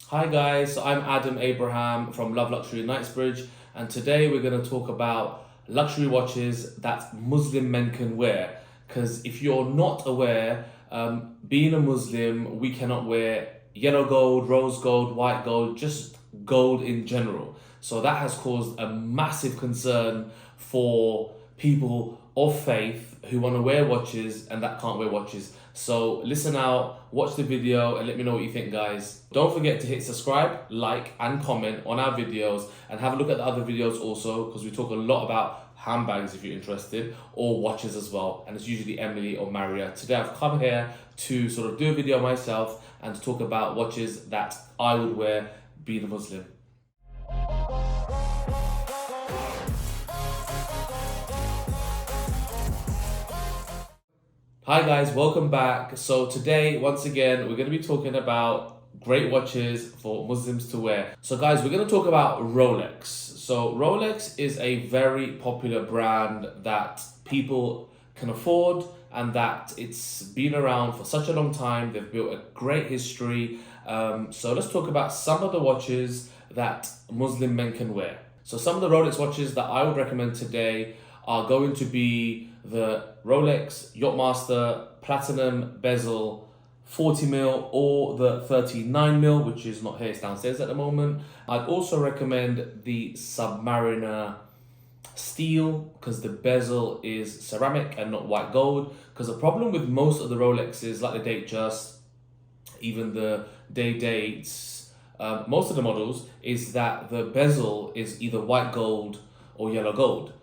Hi guys, so I'm Adam Abraham from Love Luxury in Knightsbridge, and today we're going to talk about luxury watches that Muslim men can wear. Because if you're not aware, being a Muslim, we cannot wear yellow gold, rose gold, white gold, just gold in general. So that has caused a massive concern for people of faith who want to wear watches and that can't wear watches. So listen out, watch the video and let me know what you think, guys. Don't forget to hit subscribe, like and comment on our videos, and have a look at the other videos also, because we talk a lot about handbags if you're interested, or watches as well, and it's usually Emily or Maria. Today I've come here to sort of do a video myself and to talk about watches that I would wear being a Muslim. Hi guys, welcome back. So today, once again, we're going to be talking about great watches for Muslims to wear. So guys, we're going to talk about Rolex. So Rolex is a very popular brand that people can afford, and that it's been around for such a long time. They've built a great history. So let's talk about some of the watches that Muslim men can wear. So some of the Rolex watches that I would recommend today are going to be the Rolex Yachtmaster Platinum Bezel 40mm or the 39mm, which is not here, it's downstairs at the moment. I'd also recommend the Submariner Steel, because the bezel is ceramic and not white gold. Because the problem with most of the Rolexes, like the Date Just, even the Day Dates, most of the models, is that the bezel is either white gold or yellow gold.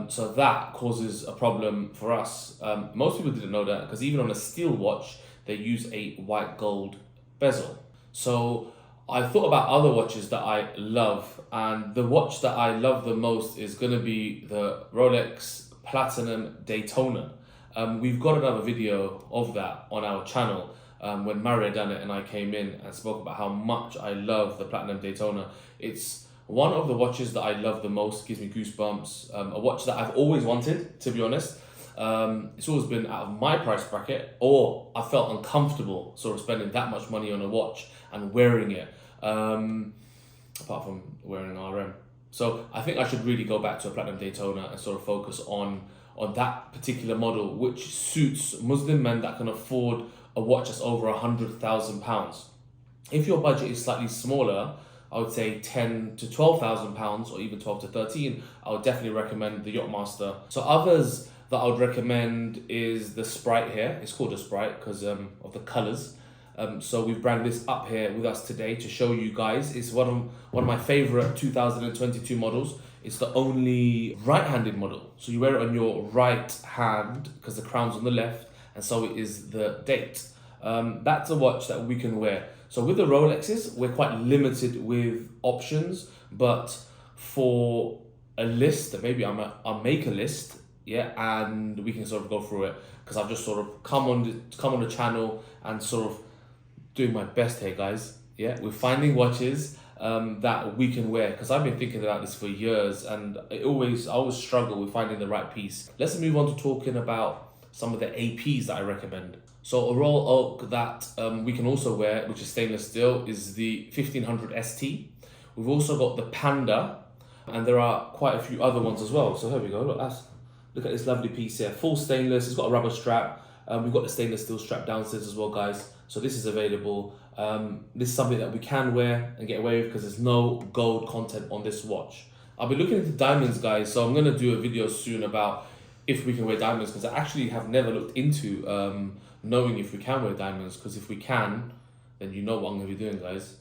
So that causes a problem for us. Most people didn't know that, because even on a steel watch, they use a white gold bezel. So I thought about other watches that I love, and the watch that I love the most is going to be the Rolex Platinum Daytona. We've got another video of that on our channel when Maria done it and I came in and spoke about how much I love the Platinum Daytona. It's one of the watches that I love the most, gives me goosebumps. A watch that I've always wanted, to be honest. It's always been out of my price bracket, or I felt uncomfortable sort of spending that much money on a watch and wearing it, apart from wearing RM. So I think I should really go back to a Platinum Daytona and sort of focus on that particular model, which suits Muslim men that can afford a watch that's over £100,000. If your budget is slightly smaller, I would say £10,000 to £12,000, or even 12 to 13. I would definitely recommend the Yachtmaster. So others that I would recommend is the Sprite here. It's called a Sprite because of the colours. So we've branded this up here with us today to show you guys. It's one of my favourite 2022 models. It's the only right-handed model. So you wear it on your right hand because the crown's on the left, and so it is the date. That's a watch that we can wear. So with the Rolexes, we're quite limited with options, but for a list, maybe I'll make a list, yeah, and we can sort of go through it, because I've just sort of come on the channel and sort of doing my best here, guys. Yeah, we're finding watches that we can wear, because I've been thinking about this for years, and I always struggle with finding the right piece. Let's move on to talking about some of the APs that I recommend. So a Royal Oak that we can also wear, which is stainless steel, is the 1500 ST. We've also got the Panda, and there are quite a few other ones as well. So here we go, look at this lovely piece here, full stainless, it's got a rubber strap. We've got the stainless steel strap downstairs as well, guys. So this is available. This is something that we can wear and get away with, because there's no gold content on this watch. I'll be looking into diamonds, guys, so I'm gonna do a video soon about if we can wear diamonds, because I actually have never looked into knowing if we can wear diamonds, because if we can, then you know what I'm going to be doing, guys.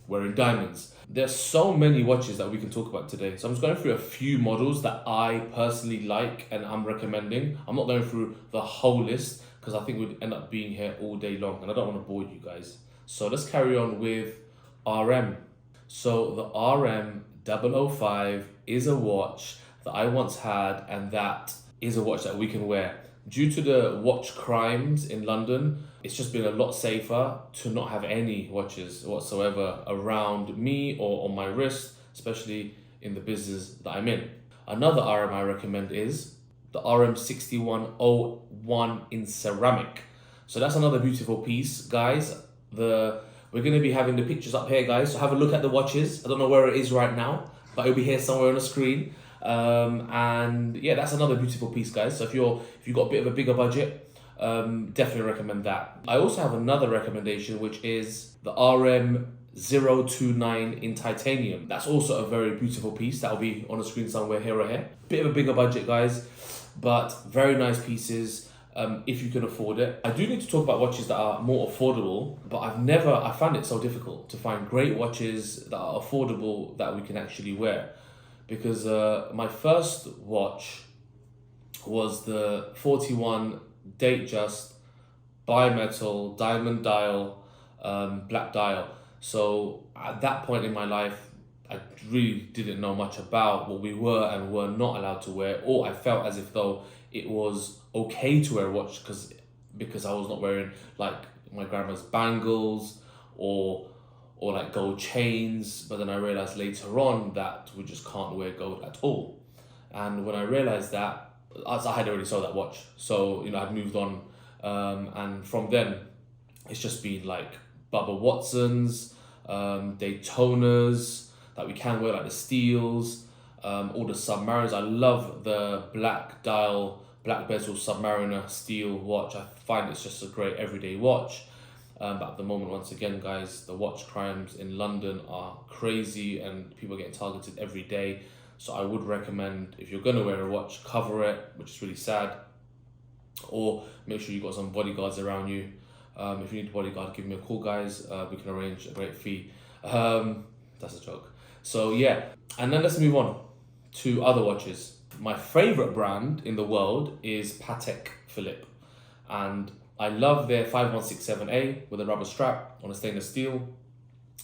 Wearing diamonds. There's so many watches that we can talk about today. So I'm just going through a few models that I personally like and I'm recommending. I'm not going through the whole list, because I think we'd end up being here all day long and I don't want to bore you guys. So let's carry on with RM. So the RM 005 is a watch that I once had, and that is a watch that we can wear. Due to the watch crimes in London, it's just been a lot safer to not have any watches whatsoever around me or on my wrist, especially in the business that I'm in. Another RM I recommend is the RM 6101 in ceramic. So that's another beautiful piece, guys. The We're going to be having the pictures up here, guys. So have a look at the watches. I don't know where it is right now, but it'll be here somewhere on the screen. And yeah, that's another beautiful piece, guys. So if you've got a bit of a bigger budget, definitely recommend that. I also have another recommendation, which is the RM029 in titanium. That's also a very beautiful piece. That'll be on the screen somewhere here or here. Bit of a bigger budget, guys, but very nice pieces. If you can afford it. I do need to talk about watches that are more affordable, but I found it so difficult to find great watches that are affordable that we can actually wear. Because my first watch was the 41 Datejust bimetal diamond dial, black dial. So at that point in my life, I really didn't know much about what we were and were not allowed to wear, or I felt as if though it was okay to wear a watch because I was not wearing like my grandma's bangles or like gold chains. But then I realized later on that we just can't wear gold at all. And when I realized that, I had already sold that watch, so I'd moved on, and from then it's just been like Bubba Watsons, Daytonas that we can wear, like the steels, all the Submariners. I love the black dial, black bezel Submariner steel watch. I find it's just a great everyday watch. But at the moment, once again, guys, the watch crimes in London are crazy and people are getting targeted every day. So I would recommend, if you're going to wear a watch, cover it, which is really sad. Or make sure you've got some bodyguards around you. If you need a bodyguard, give me a call, guys. We can arrange a great fee. That's a joke. So yeah, and then let's move on to other watches. My favorite brand in the world is Patek Philippe, and I love their 5167A with a rubber strap on a stainless steel.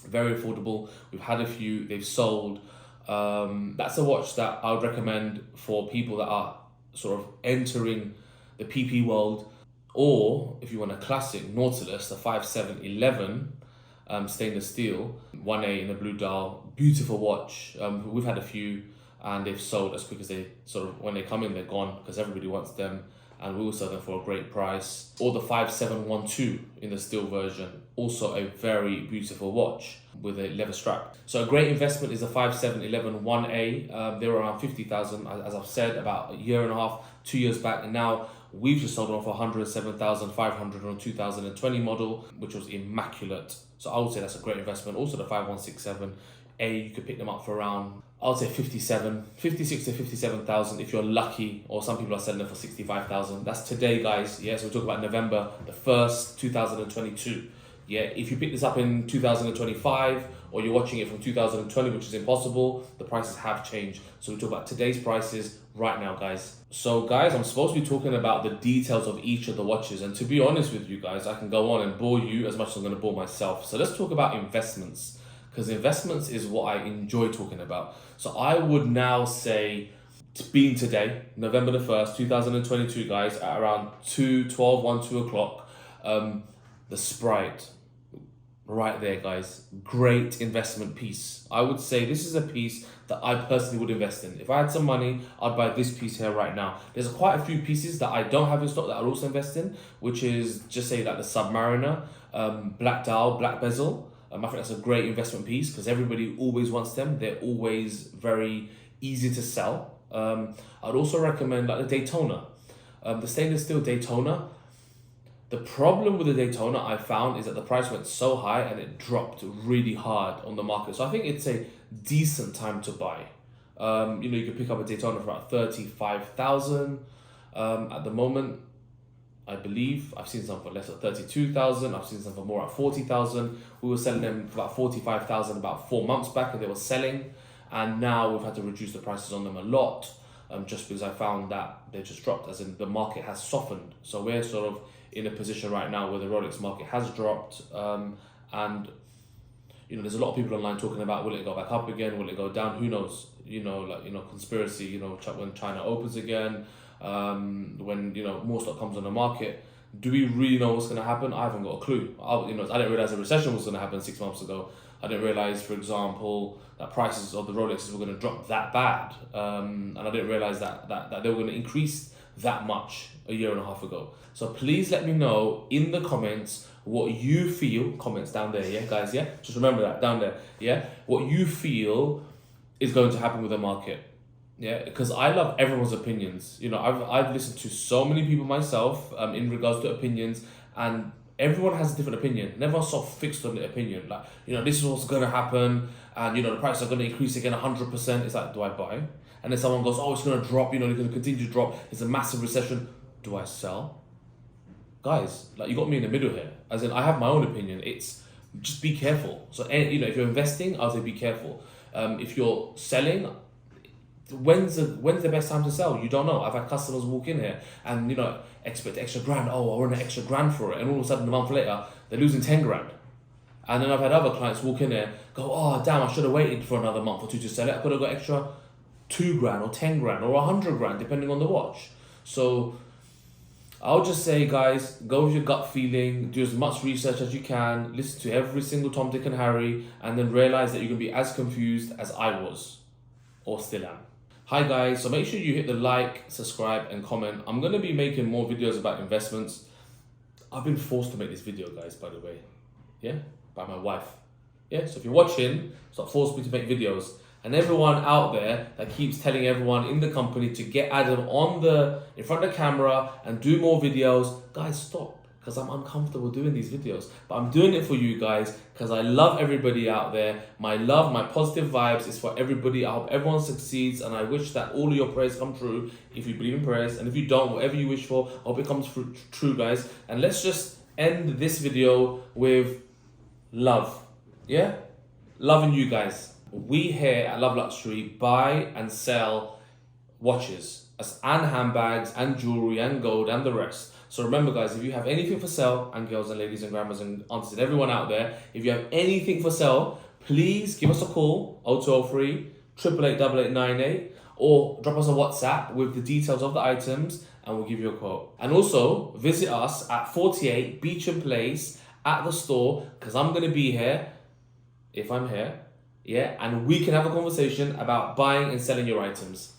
Very affordable. We've had a few, they've sold. That's a watch that I would recommend for people that are sort of entering the PP world, or if you want a classic Nautilus, the 5711 stainless steel, 1A in a blue dial, beautiful watch. We've had a few and they've sold as quick as they when they come in, they're gone because everybody wants them, and we will sell them for a great price. Or the 5712 in the steel version, also a very beautiful watch with a leather strap. So a great investment is the 5711 1A. They were around 50,000, as I've said, about a year and a half, 2 years back, and now we've just sold them for 107,500 on a 2020 model, which was immaculate. So I would say that's a great investment. Also the 5167A, you could pick them up for around, I would say 56 to 57,000 if you're lucky, or some people are selling them for 65,000. That's today, guys. Yeah, so we're talking about November the 1st, 2022. Yeah, if you pick this up in 2025, or you're watching it from 2020, which is impossible, the prices have changed. So we talk about today's prices right now, guys. So guys, I'm supposed to be talking about the details of each of the watches, and to be honest with you guys, I can go on and bore you as much as I'm going to bore myself. So let's talk about investments, because investments is what I enjoy talking about. So I would now say, being today, November the 1st, 2022, guys, at around 2 o'clock, the Sprite, right there, guys, great investment piece. I would say this is a piece that I personally would invest in. If I had some money, I'd buy this piece here right now. There's quite a few pieces that I don't have in stock that I'd also invest in, which is just say like the Submariner, black dial, black bezel. I think that's a great investment piece because everybody always wants them. They're always very easy to sell. I'd also recommend like the Daytona, the stainless steel Daytona. The problem with the Daytona I found is that the price went so high and it dropped really hard on the market. So I think it's a decent time to buy. You can pick up a Daytona for about 35,000 at the moment. I believe I've seen some for less than 32,000. I've seen some for more at 40,000. We were selling them for about 45,000 about 4 months back, and they were selling. And now we've had to reduce the prices on them a lot, just because I found that they just dropped, as in the market has softened. So we're sort of in a position right now where the Rolex market has dropped, and there's a lot of people online talking about, will it go back up again? Will it go down? Who knows? Conspiracy. When China opens again. When more stock comes on the market, do we really know what's going to happen? I haven't got a clue. I didn't realize a recession was going to happen 6 months ago. I didn't realize, for example, that prices of the Rolexes were going to drop that bad, and I didn't realize that they were going to increase that much a year and a half ago. So please let me know in the comments what you feel. Comments down there, yeah, guys, yeah? Just remember that, down there, yeah? What you feel is going to happen with the market. Yeah, because I love everyone's opinions. You know, I've listened to so many people myself in regards to opinions, and everyone has a different opinion. And everyone's so fixed on their opinion. Like, you know, this is what's going to happen, and, you know, the prices are going to increase again 100%. It's like, do I buy? And then someone goes, oh, it's going to drop, you know, it's going to continue to drop. It's a massive recession. Do I sell? Guys, like, you got me in the middle here. As in, I have my own opinion. It's just be careful. So, you know, if you're investing, I'll say be careful. If you're selling, when's the best time to sell? You don't know. I've had customers walk in here and, you know, expect extra grand. Oh, I want an extra grand for it. And all of a sudden, a month later, they're losing 10 grand. And then I've had other clients walk in here, go, oh, damn, I should have waited for another month or two to sell it. I could have got extra 2 grand or 10 grand or 100 grand, depending on the watch. So I'll just say, guys, go with your gut feeling, do as much research as you can, listen to every single Tom, Dick and Harry, and then realize that you're going to be as confused as I was, or still am. Hi guys, so make sure you hit the like, subscribe and comment. I'm going to be making more videos about investments. I've been forced to make this video, guys, by the way. Yeah? By my wife. Yeah? So if you're watching, stop forcing me to make videos. And everyone out there that keeps telling everyone in the company to get Adam in front of the camera and do more videos, guys, stop. Because I'm uncomfortable doing these videos. But I'm doing it for you guys because I love everybody out there. My love, my positive vibes is for everybody. I hope everyone succeeds, and I wish that all of your prayers come true if you believe in prayers. And if you don't, whatever you wish for, I hope it comes true, guys. And let's just end this video with love. Yeah? Loving you guys. We here at Love Luxury buy and sell watches and handbags and jewelry and gold and the rest. So remember, guys, if you have anything for sale, and girls and ladies and grandmas and aunties and everyone out there, if you have anything for sale, please give us a call, 0203 888 8898, or drop us a WhatsApp with the details of the items and we'll give you a quote. And also visit us at 48 Beecham Place at the store, because I'm going to be here, if I'm here, yeah, and we can have a conversation about buying and selling your items.